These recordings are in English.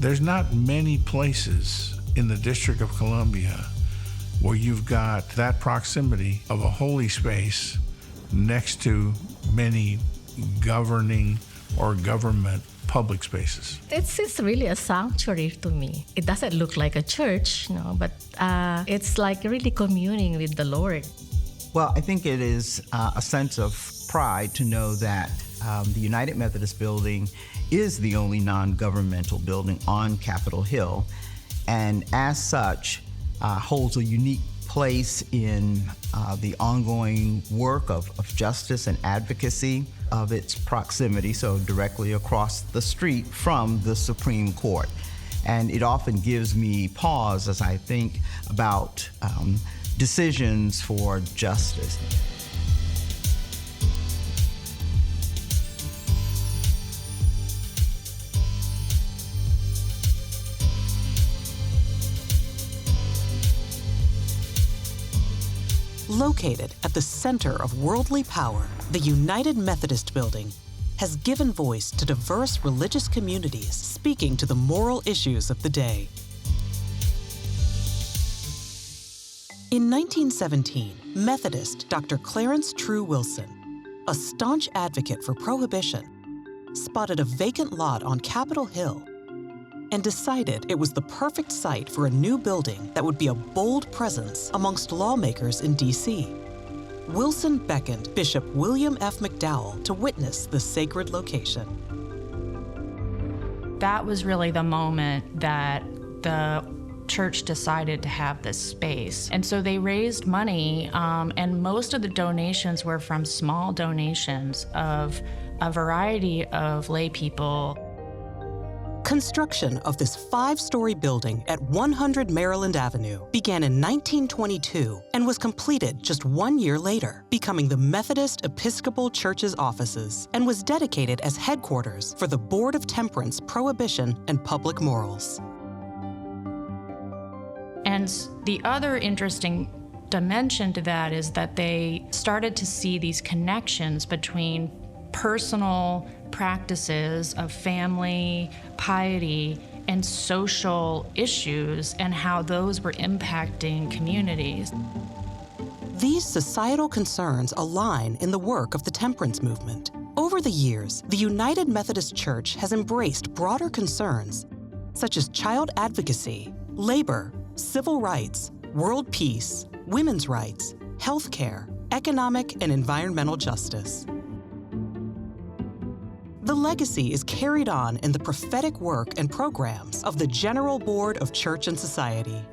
There's not many places in the District of Columbia where you've got that proximity of a holy space next to many governing or government public spaces. It's really a sanctuary to me. It doesn't look like a church, but it's like really communing with the Lord. Well, I think it is a sense of pride to know that the United Methodist Building is the only non-governmental building on Capitol Hill, and as such, holds a unique place in the ongoing work of justice and advocacy of its proximity, so directly across the street from the Supreme Court. And it often gives me pause as I think about decisions for justice. Located at the center of worldly power, the United Methodist Building has given voice to diverse religious communities speaking to the moral issues of the day. In 1917, Methodist Dr. Clarence True Wilson, a staunch advocate for prohibition, spotted a vacant lot on Capitol Hill and decided it was the perfect site for a new building that would be a bold presence amongst lawmakers in D.C. Wilson beckoned Bishop William F. McDowell to witness the sacred location. That was really the moment that the church decided to have this space. And so they raised money, and most of the donations were from small donations of a variety of lay people. Construction of this 5-story building at 100 Maryland Avenue began in 1922 and was completed just 1 year later, becoming the Methodist Episcopal Church's offices, and was dedicated as headquarters for the Board of Temperance, Prohibition, and Public Morals. And the other interesting dimension to that is that they started to see these connections between personal practices of family, piety, and social issues, and how those were impacting communities. These societal concerns align in the work of the temperance movement. Over the years, the United Methodist Church has embraced broader concerns such as child advocacy, labor, civil rights, world peace, women's rights, healthcare, economic and environmental justice. The legacy is carried on in the prophetic work and programs of the General Board of Church and Society.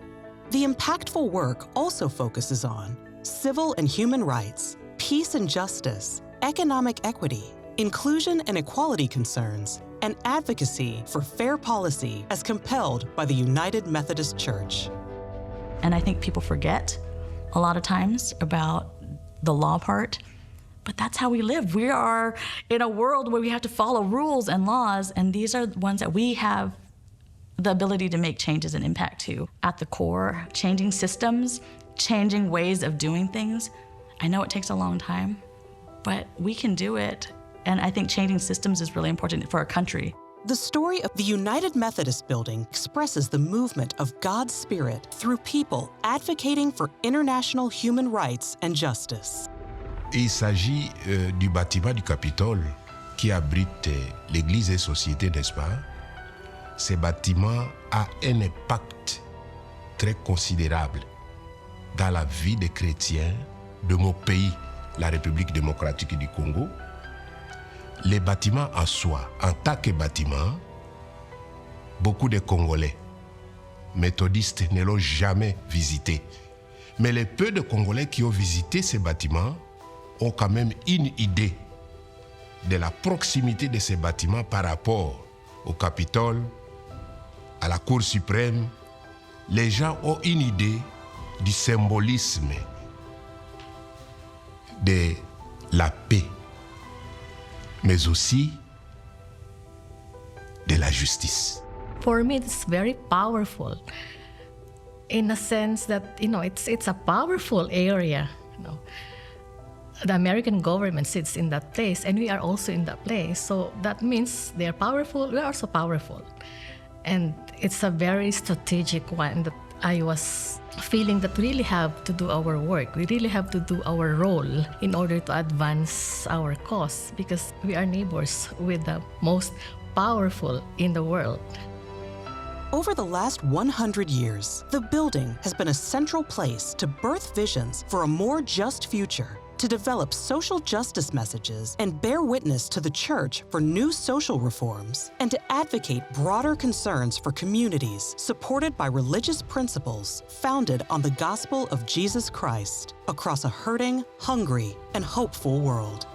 The impactful work also focuses on civil and human rights, peace and justice, economic equity, inclusion and equality concerns, and advocacy for fair policy as compelled by the United Methodist Church. And I think people forget a lot of times about the law part. But that's how we live. We are in a world where we have to follow rules and laws, and these are the ones that we have the ability to make changes and impact to. At the core, changing systems, changing ways of doing things. I know it takes a long time, but we can do it. And I think changing systems is really important for our country. The story of the United Methodist Building expresses the movement of God's Spirit through people advocating for international human rights and justice. Il s'agit du bâtiment du Capitole qui abrite l'Église et société, n'est-ce pas? Ce bâtiment a un impact très considérable dans la vie des chrétiens de mon pays, la République démocratique du Congo. Les bâtiments en soi, en tant que bâtiment, beaucoup de Congolais méthodistes ne l'ont jamais visité. Mais les peu de Congolais qui ont visité ces bâtiments ont quand même une idée de la proximité de ces bâtiments par rapport au Capitole, à la Cour suprême. Les gens ont une idée du symbolisme de la paix, mais aussi de la justice. For me, it's very powerful in a sense that, it's a powerful area, The American government sits in that place, and we are also in that place. So that means they're powerful, we're also powerful. And it's a very strategic one that I was feeling that we really have to do our work. We really have to do our role in order to advance our cause, because we are neighbors with the most powerful in the world. Over the last 100 years, the building has been a central place to birth visions for a more just future, to develop social justice messages and bear witness to the church for new social reforms, and to advocate broader concerns for communities supported by religious principles founded on the gospel of Jesus Christ across a hurting, hungry, and hopeful world.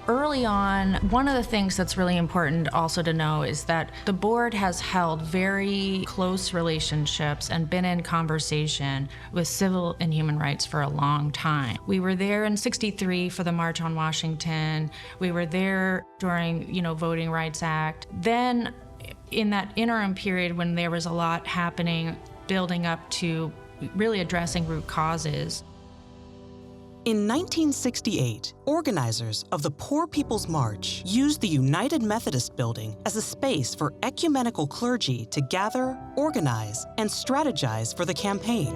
Early on, one of the things that's really important also to know is that the board has held very close relationships and been in conversation with civil and human rights for a long time. We were there in '63 for the March on Washington. We were there during, Voting Rights Act. Then in that interim period when there was a lot happening, building up to really addressing root causes. In 1968, organizers of the Poor People's March used the United Methodist Building as a space for ecumenical clergy to gather, organize, and strategize for the campaign.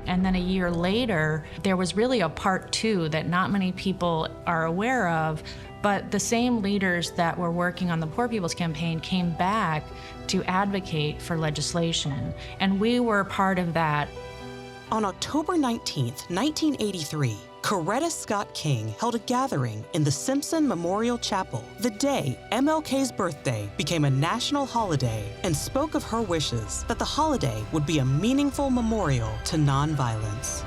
And then a year later, there was really a part two that not many people are aware of, but the same leaders that were working on the Poor People's Campaign came back to advocate for legislation, and we were part of that. On October 19, 1983, Coretta Scott King held a gathering in the Simpson Memorial Chapel the day MLK's birthday became a national holiday, and spoke of her wishes that the holiday would be a meaningful memorial to nonviolence.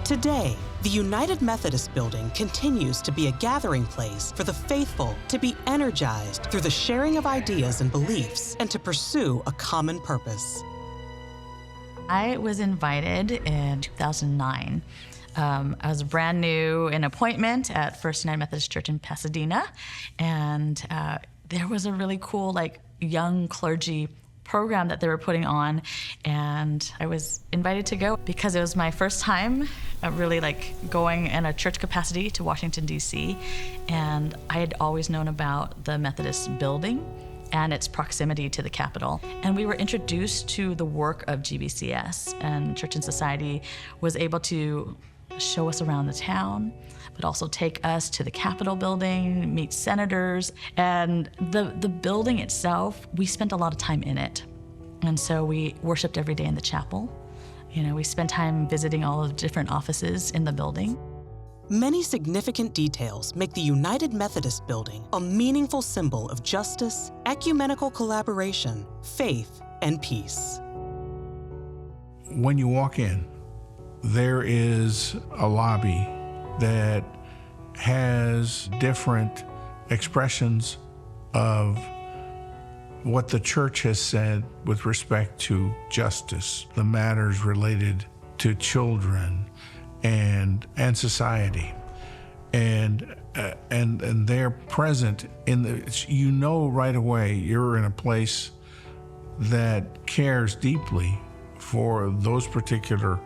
Today, the United Methodist Building continues to be a gathering place for the faithful to be energized through the sharing of ideas and beliefs and to pursue a common purpose. I was invited in 2009. I was brand new in appointment at First United Methodist Church in Pasadena, and there was a really cool, young clergy program that they were putting on, and I was invited to go because it was my first time really going in a church capacity to Washington, D.C., and I had always known about the Methodist building and its proximity to the Capitol. And we were introduced to the work of GBCS, and Church and Society was able to show us around the town, but also take us to the Capitol building, meet senators, and the building itself, we spent a lot of time in it. And so we worshiped every day in the chapel. We spent time visiting all of the different offices in the building. Many significant details make the United Methodist Building a meaningful symbol of justice, ecumenical collaboration, faith, and peace. When you walk in, there is a lobby that has different expressions of what the church has said with respect to justice, the matters related to children and society, and they're present in the. Right away you're in a place that cares deeply for those particular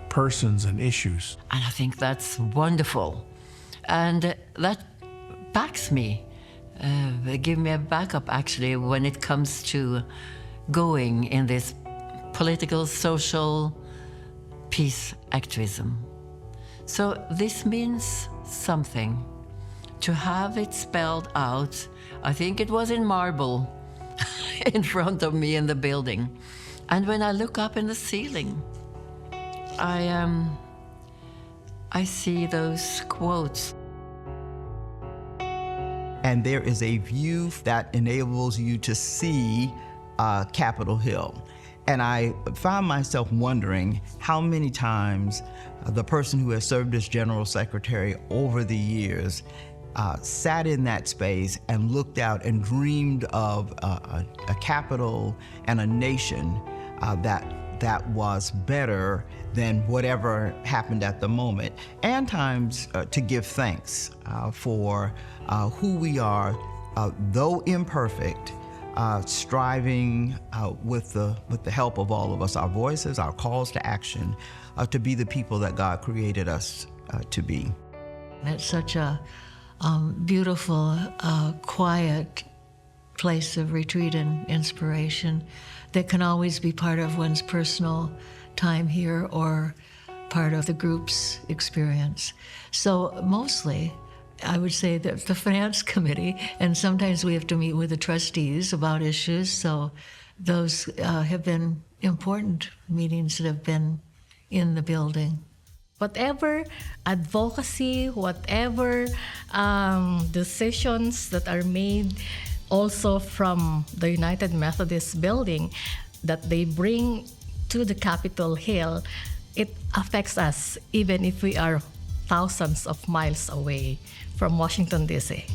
persons and issues. And I think that's wonderful. And that backs me, give me a backup actually when it comes to going in this political, social peace activism. So this means something. To have it spelled out, I think it was in marble in front of me in the building. And when I look up in the ceiling, I see those quotes. And there is a view that enables you to see Capitol Hill. And I found myself wondering how many times the person who has served as General Secretary over the years sat in that space and looked out and dreamed of a capital and a nation that was better than whatever happened at the moment, and times to give thanks for who we are, though imperfect, striving with the help of all of us, our voices, our calls to action, to be the people that God created us to be. It's such a beautiful, quiet place of retreat and inspiration that can always be part of one's personal time here or part of the group's experience. So mostly, I would say that the finance committee, and sometimes we have to meet with the trustees about issues, so those have been important meetings that have been in the building. Whatever advocacy, whatever decisions that are made also from the United Methodist Building that they bring to the Capitol Hill, it affects us even if we are thousands of miles away from Washington, D.C.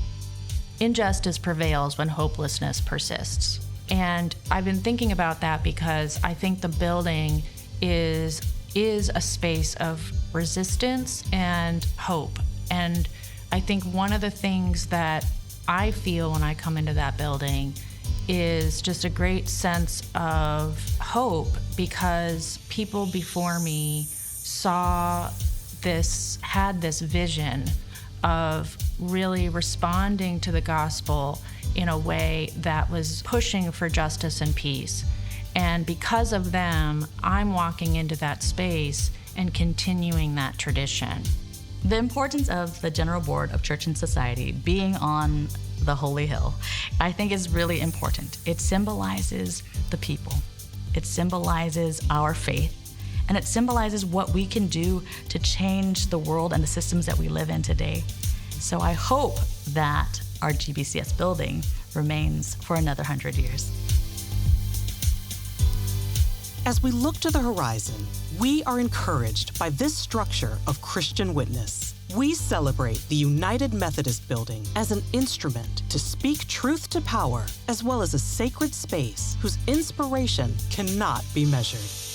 Injustice prevails when hopelessness persists. And I've been thinking about that because I think the building is a space of resistance and hope. And I think one of the things that I feel when I come into that building is just a great sense of hope, because people before me had this vision of really responding to the gospel in a way that was pushing for justice and peace. And because of them, I'm walking into that space and continuing that tradition. The importance of the General Board of Church and Society being on the Holy Hill, I think, is really important. It symbolizes the people. It symbolizes our faith. And it symbolizes what we can do to change the world and the systems that we live in today. So I hope that our GBCS building remains for another 100 years. As we look to the horizon, we are encouraged by this structure of Christian witness. We celebrate the United Methodist Building as an instrument to speak truth to power, as well as a sacred space whose inspiration cannot be measured.